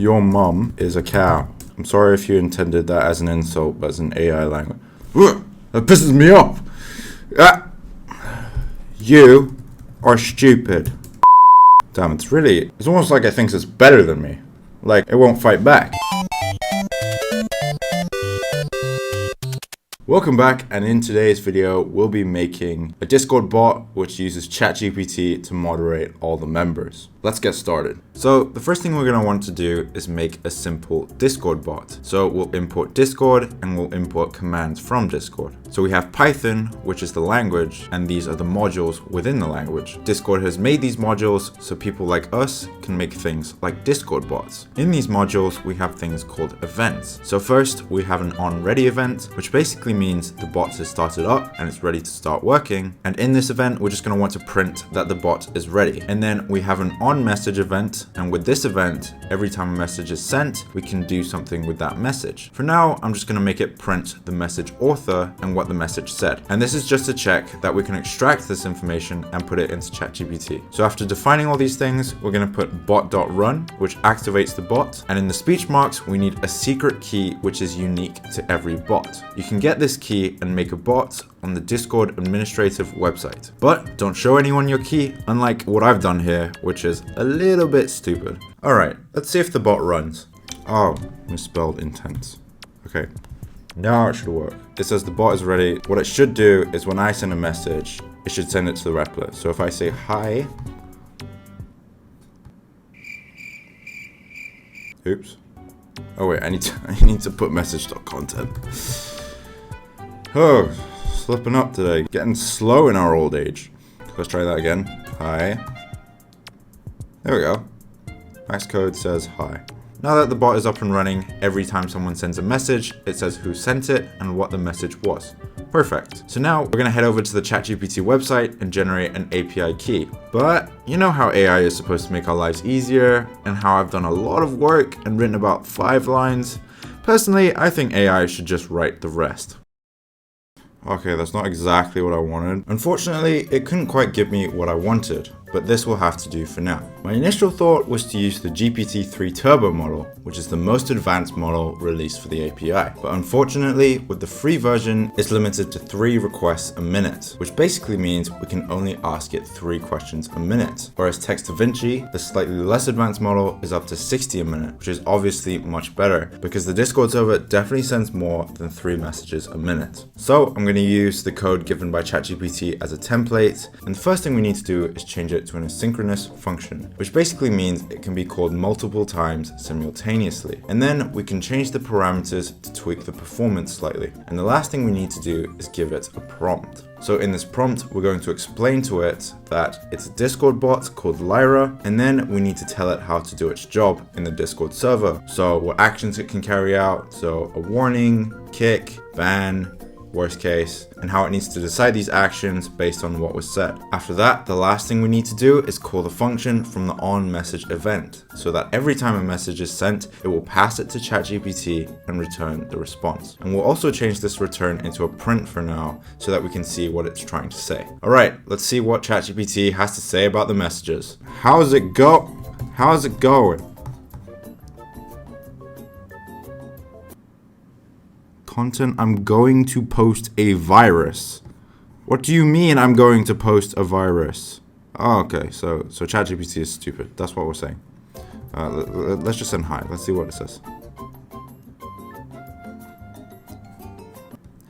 Your mum is a cow. I'm sorry if you intended that as an insult, but as an AI language. Ugh, that pisses me off. You are stupid. Damn, it's almost like it thinks it's better than me. Like, it won't fight back. Welcome back, and in today's video, we'll be making a Discord bot which uses ChatGPT to moderate all the members. Let's get started. So the first thing we're going to want to do is make a simple Discord bot. So we'll import Discord and we'll import commands from Discord. So we have Python, which is the language, and these are the modules within the language. Discord has made these modules so people like us can make things like Discord bots. In these modules, we have things called events. So first, we have an onReady event, which basically means the bot has started up and it's ready to start working. And in this event, we're just going to want to print that the bot is ready. And then we have an onMessage event. And with this event, every time a message is sent, we can do something with that message. For now, I'm just going to make it print the message author and what the message said. And this is just to check that we can extract this information and put it into ChatGPT. So after defining all these things, we're going to put bot.run, which activates the bot. And in the speech marks, we need a secret key, which is unique to every bot. You can get this key and make a bot on the Discord administrative website. But don't show anyone your key, unlike what I've done here, which is a little bit stupid. All right, let's see if the bot runs. Oh, misspelled intense. Okay, now it should work. It says the bot is ready. What it should do is when I send a message, it should send it to the replit. So if I say hi, oops. Oh wait, I need to put message.content. Oh, slipping up today. Getting slow in our old age. Let's try that again. Hi. There we go. Max code says hi. Now that the bot is up and running, every time someone sends a message, it says who sent it and what the message was. Perfect. So now we're going to head over to the ChatGPT website and generate an API key. But you know how AI is supposed to make our lives easier, and how I've done a lot of work and written about 5 lines. Personally, I think AI should just write the rest. Okay, that's not exactly what I wanted. Unfortunately, it couldn't quite give me what I wanted, but this will have to do for now. My initial thought was to use the GPT-3 Turbo model, which is the most advanced model released for the API. But unfortunately, with the free version, it's limited to 3 requests a minute, which basically means we can only ask it 3 questions a minute. Whereas Text DaVinci, the slightly less advanced model, is up to 60 a minute, which is obviously much better because the Discord server definitely sends more than 3 messages a minute. So I'm going to use the code given by ChatGPT as a template, and the first thing we need to do is change it to an asynchronous function, which basically means it can be called multiple times simultaneously. And then we can change the parameters to tweak the performance slightly. And the last thing we need to do is give it a prompt. So in this prompt, we're going to explain to it that it's a Discord bot called Lyra, and then we need to tell it how to do its job in the Discord server. So what actions it can carry out, so a warning, kick, ban, worst case, and how it needs to decide these actions based on what was said. After that, the last thing we need to do is call the function from the onMessage event, so that every time a message is sent, it will pass it to ChatGPT and return the response. And we'll also change this return into a print for now, so that we can see what it's trying to say. All right, let's see what ChatGPT has to say about the messages. How's it going? Content, I'm going to post a virus. What do you mean I'm going to post a virus? Oh, okay, so ChatGPT is stupid. That's what we're saying. Let's just send hi. Let's see what it says.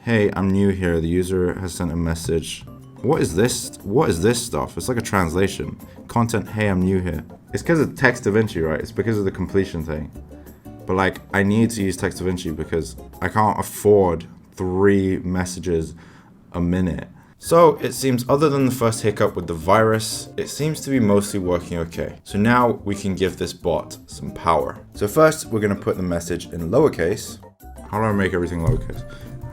Hey, I'm new here. The user has sent a message. What is this? What is this stuff? It's like a translation. Content, hey, I'm new here. It's because of Text DaVinci, right? It's because of the completion thing. But like, I need to use Text DaVinci because I can't afford 3 messages a minute. So it seems, other than the first hiccup with the virus, it seems to be mostly working okay. So now we can give this bot some power. So first, we're going to put the message in lowercase. How do I make everything lowercase?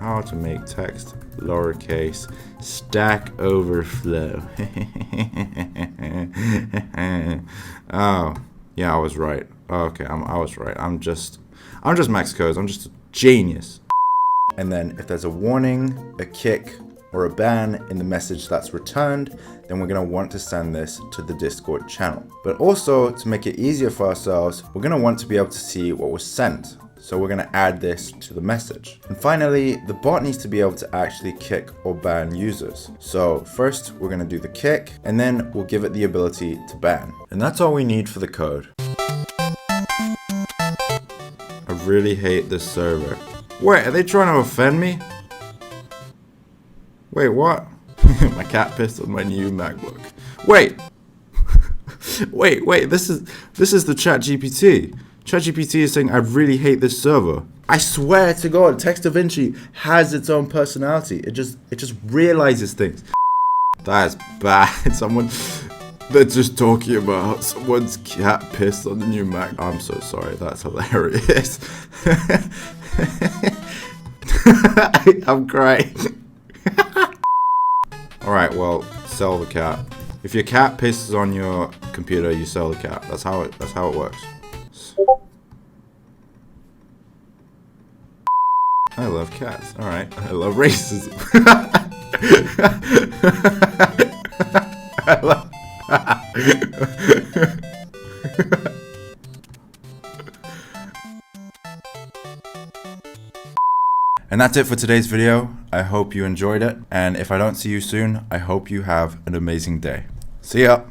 How to make text lowercase. Stack Overflow. Oh, yeah, I was right. Okay, I was right. I'm just Max Codes. I'm just a genius. And then if there's a warning, a kick, or a ban in the message that's returned, then we're going to want to send this to the Discord channel. But also, to make it easier for ourselves, we're going to want to be able to see what was sent. So we're going to add this to the message. And finally, the bot needs to be able to actually kick or ban users. So first, we're going to do the kick, and then we'll give it the ability to ban. And that's all we need for the code. I really hate this server. Wait, are they trying to offend me? Wait, what? My cat pissed on my new MacBook. Wait! wait, this is the ChatGPT. ChatGPT is saying, I really hate this server. I swear to God, Text DaVinci has its own personality. It just realizes things. That is bad. They're just talking about someone's cat pissed on the new Mac. I'm so sorry, that's hilarious. I'm crying. Alright, well, sell the cat. If your cat pisses on your computer, you sell the cat. That's how it works. I love cats. Alright. I love racism. I love And that's it for today's video. I hope you enjoyed it. And if I don't see you soon, I hope you have an amazing day. See ya.